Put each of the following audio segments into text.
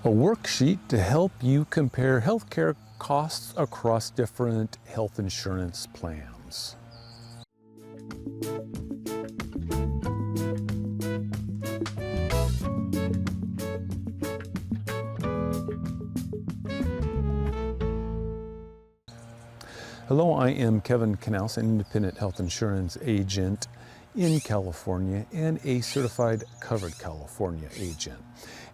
a worksheet to help you compare healthcare costs across different health insurance plans. Hello, I am Kevin Knaus, an independent health insurance agent in California and a certified covered California agent.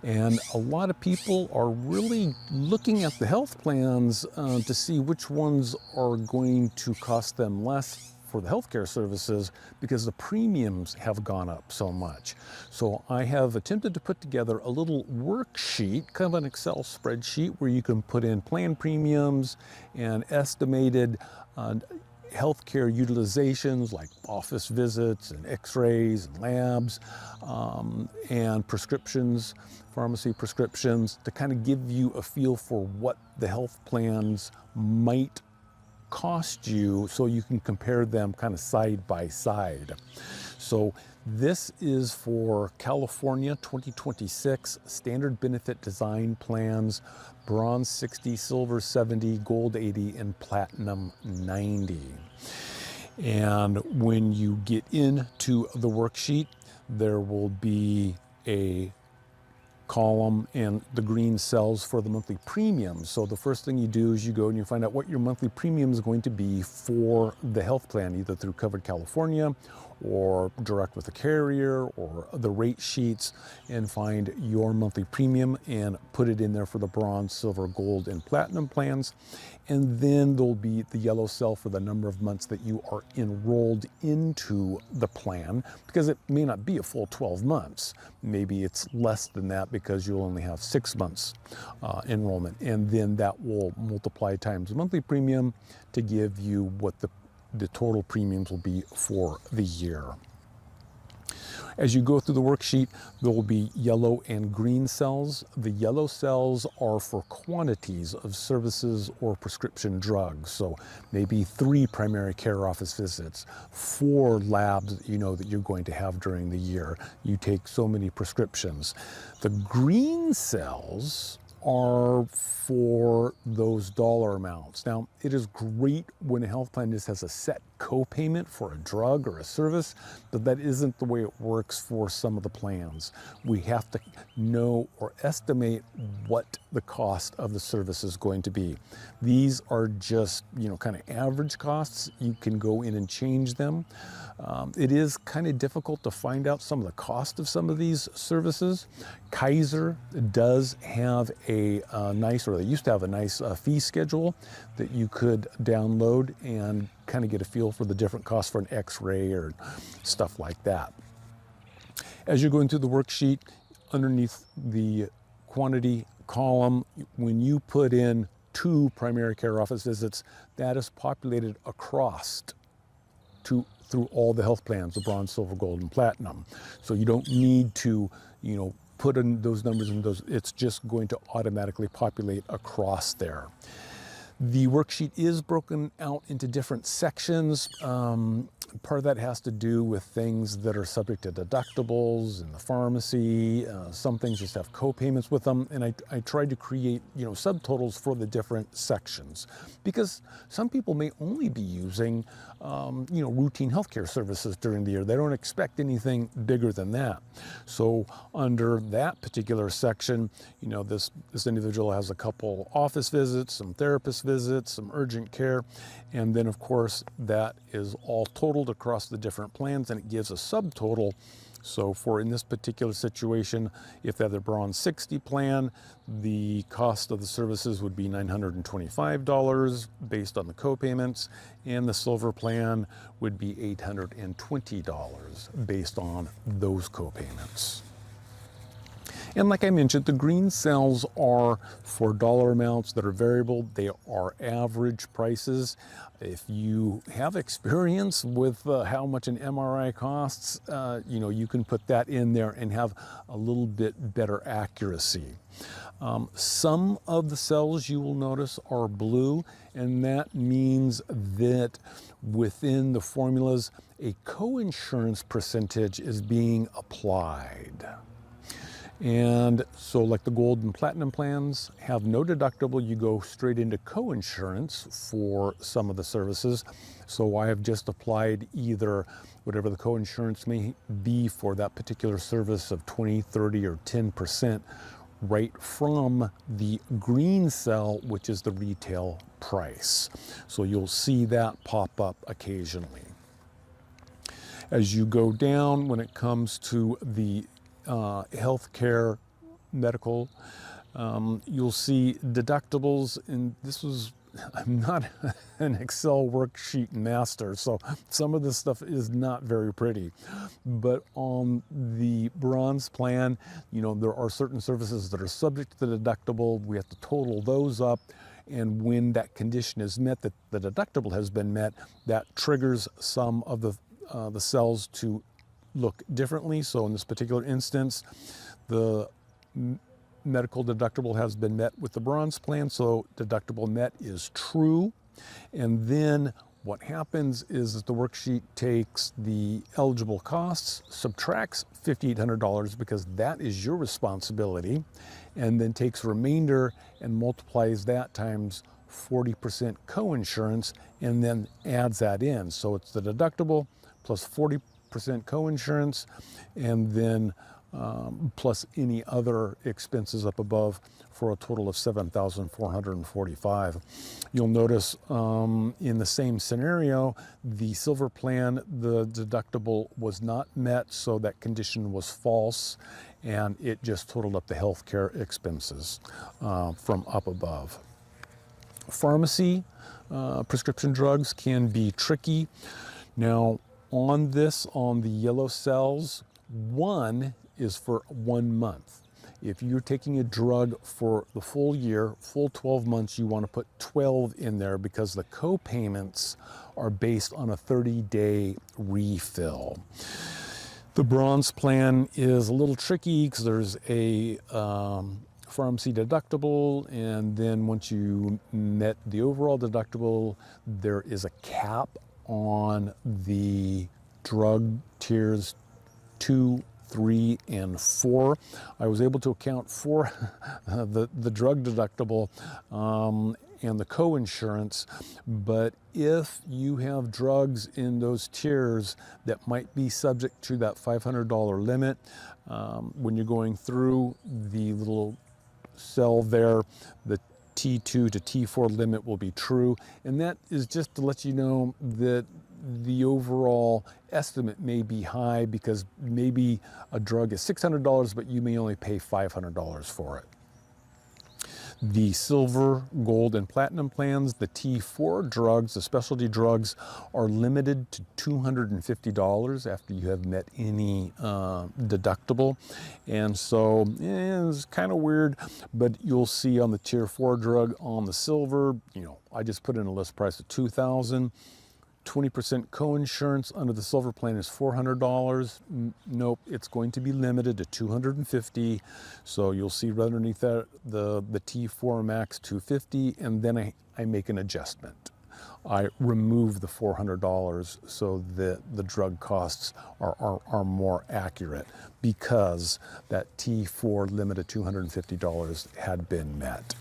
And a lot of people are really looking at the health plans to see which ones are going to cost them less for the healthcare services because the premiums have gone up so much. So I have attempted to put together a little worksheet, kind of an Excel spreadsheet where you can put in plan premiums and estimated healthcare utilizations like office visits and x-rays and labs and prescriptions, pharmacy prescriptions, to kind of give you a feel for what the health plans might cost you so you can compare them kind of side by side. So this is for California 2026 standard benefit design plans, bronze 60, silver 70, gold 80, and platinum 90. And when you get into the worksheet, there will be a column and the green cells for the monthly premiums. So the first thing you do is you go and you find out what your monthly premium is going to be for the health plan, either through Covered California or direct with the carrier or the rate sheets, and find your monthly premium and put it in there for the bronze, silver, gold, and platinum plans. And then there'll be the yellow cell for the number of months that you are enrolled into the plan, because it may not be a full 12 months. Maybe it's less than that because you'll only have 6 months enrollment. And then that will multiply times monthly premium to give you what the total premiums will be for the year. As you go through the worksheet, there will be yellow and green cells. The yellow cells are for quantities of services or prescription drugs. So maybe 3 primary care office visits, 4 labs that you know that you're going to have during the year. You take so many prescriptions. The green cells are for those dollar amounts. Now, it is great when a health plan just has a set co-payment for a drug or a service, but that isn't the way it works for some of the plans. We have to know or estimate what the cost of the service is going to be. These are just, kind of average costs. You can go in and change them. It is kind of difficult to find out some of the cost of some of these services. Kaiser does have a nice, or they used to have a nice fee schedule that you could download and kind of get a feel for the different costs for an x-ray or stuff like that. As you're going through the worksheet, underneath the quantity column, when you put in 2 primary care office visits, that is populated across through all the health plans, the bronze, silver, gold, and platinum. So you don't need to, put in those numbers in those. It's just going to automatically populate across there. The worksheet is broken out into different sections. Part of that has to do with things that are subject to deductibles in the pharmacy. Some things just have co-payments with them. And I tried to create, subtotals for the different sections, because some people may only be using, routine healthcare services during the year. They don't expect anything bigger than that. So under that particular section, this individual has a couple office visits, some therapist visits, some urgent care, and then of course that is all totaled across the different plans, and it gives a subtotal. So in this particular situation, if they have the bronze 60 plan, the cost of the services would be $925 based on the co-payments, and the silver plan would be $820 based on those co-payments. And like I mentioned, the green cells are for dollar amounts that are variable. They are average prices. If you have experience with how much an MRI costs, you can put that in there and have a little bit better accuracy. Some of the cells you will notice are blue, and that means that within the formulas, a co-insurance percentage is being applied. And so like the gold and platinum plans have no deductible. You go straight into co-insurance for some of the services. So I have just applied either whatever the co-insurance may be for that particular service of 20, 30, or 10% right from the green cell, which is the retail price. So you'll see that pop up occasionally. As you go down, when it comes to the healthcare medical, you'll see deductibles, and I'm not an Excel worksheet master, so some of this stuff is not very pretty. But on the bronze plan, there are certain services that are subject to the deductible. We have to total those up. And when that condition is met, that the deductible has been met, that triggers some of the cells to look differently. So in this particular instance, the medical deductible has been met with the bronze plan, so deductible met is true. And then what happens is that the worksheet takes the eligible costs, subtracts $5,800 because that is your responsibility, and then takes remainder and multiplies that times 40% co-insurance and then adds that in. So it's the deductible plus 40% co-insurance, and then plus any other expenses up above, for a total of $7,445. You'll notice in the same scenario, the silver plan, the deductible was not met, so that condition was false, and it just totaled up the healthcare expenses from up above. Pharmacy, prescription drugs can be tricky. Now, on the yellow cells, one is for 1 month. If you're taking a drug for the full year, full 12 months, you want to put 12 in there because the co-payments are based on a 30-day refill. The bronze plan is a little tricky because there's a pharmacy deductible, and then once you met the overall deductible, there is a cap on the drug tiers 2, 3, and 4. I was able to account for the drug deductible and the co-insurance, but if you have drugs in those tiers that might be subject to that $500 limit, when you're going through the little cell there, the T2 to T4 limit will be true, and that is just to let you know that the overall estimate may be high because maybe a drug is $600, but you may only pay $500 for it. The silver, gold, and platinum plans, the T4 drugs, the specialty drugs, are limited to $250 after you have met any deductible. And so it's kind of weird, but you'll see on the tier 4 drug on the silver, I just put in a list price of $2,000. 20% co-insurance under the silver plan is $400. Nope, it's going to be limited to $250. So you'll see right underneath that the T4 max $250, and then I make an adjustment. I remove the $400 so that the drug costs are more accurate because that T4 limit of $250 had been met.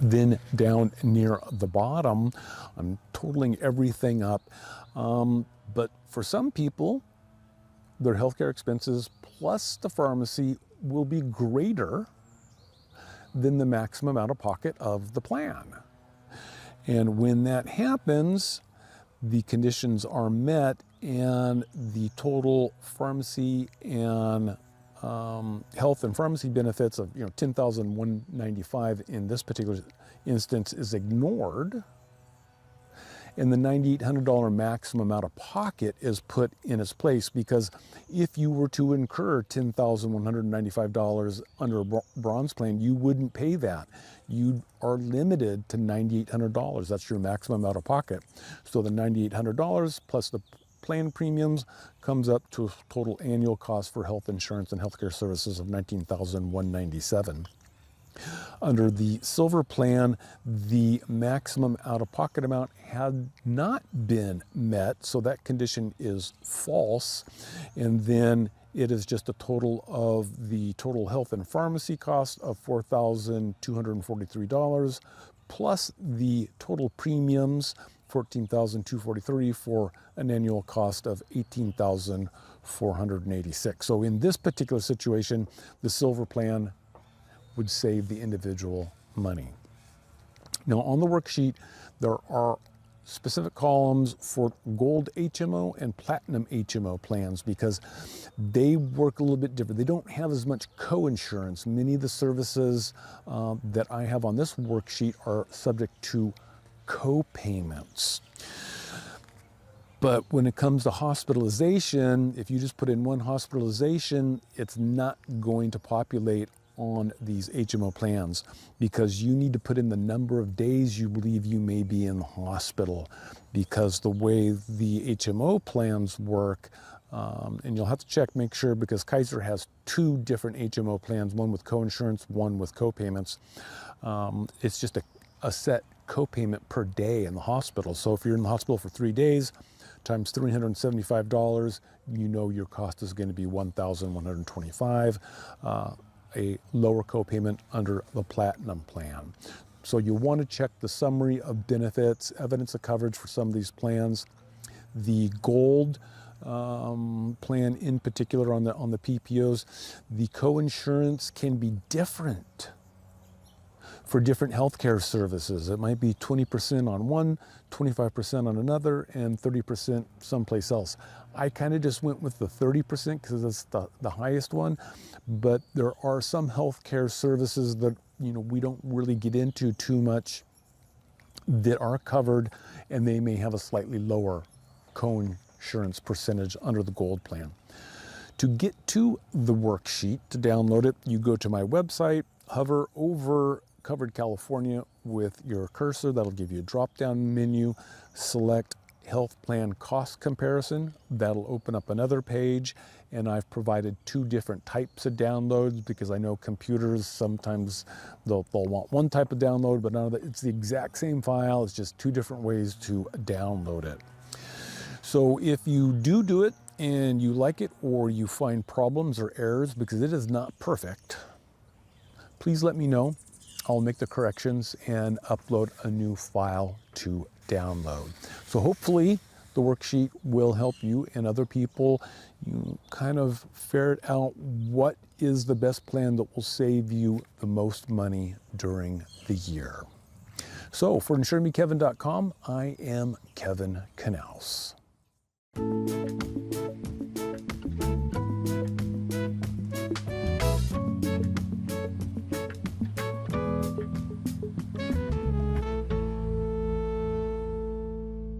Then down near the bottom, I'm totaling everything up. But for some people, their healthcare expenses plus the pharmacy will be greater than the maximum out of pocket of the plan. And when that happens, the conditions are met and the total pharmacy and health and pharmacy benefits of $10,195 in this particular instance is ignored, and the $9,800 maximum out of pocket is put in its place, because if you were to incur $10,195 under a bronze plan, you wouldn't pay that. You are limited to $9,800. That's your maximum out of pocket. So the $9,800 plus the plan premiums comes up to a total annual cost for health insurance and healthcare services of $19,197. Under the silver plan, the maximum out-of-pocket amount had not been met, so that condition is false. And then it is just a total of the total health and pharmacy cost of $4,243 plus the total premiums, $14,243, for an annual cost of $18,486. So in this particular situation, the silver plan would save the individual money. Now on the worksheet, there are specific columns for gold HMO and platinum HMO plans because they work a little bit different. They don't have as much co-insurance. Many of the services that I have on this worksheet are subject to co-payments. But when it comes to hospitalization, if you just put in one hospitalization, it's not going to populate on these HMO plans because you need to put in the number of days you believe you may be in the hospital, because the way the HMO plans work, and you'll have to check, make sure, because Kaiser has two different HMO plans, one with co-insurance, one with co-payments. It's just a set co-payment per day in the hospital. So if you're in the hospital for 3 days, times $375, you know your cost is going to be $1,125. A lower co-payment under the platinum plan. So you want to check the summary of benefits, evidence of coverage for some of these plans. The gold plan in particular on the PPOs, the co-insurance can be different for different healthcare services. It might be 20% on one, 25% on another, and 30% someplace else. I kind of just went with the 30% because it's the highest one, but there are some healthcare services that we don't really get into too much that are covered, and they may have a slightly lower co-insurance percentage under the gold plan. To get to the worksheet, to download it, you go to my website, hover over Covered California with your cursor. That'll give you a drop-down menu. Select Health Plan Cost Comparison. That'll open up another page, and I've provided two different types of downloads because I know computers sometimes they'll want one type of download, but none of it's the exact same file. It's just two different ways to download it. So if you do it and you like it, or you find problems or errors, because it is not perfect, please let me know. I'll make the corrections and upload a new file to download. So hopefully the worksheet will help you and other people. You kind of ferret out what is the best plan that will save you the most money during the year. So for InsureMeKevin.com, I am Kevin Knaus.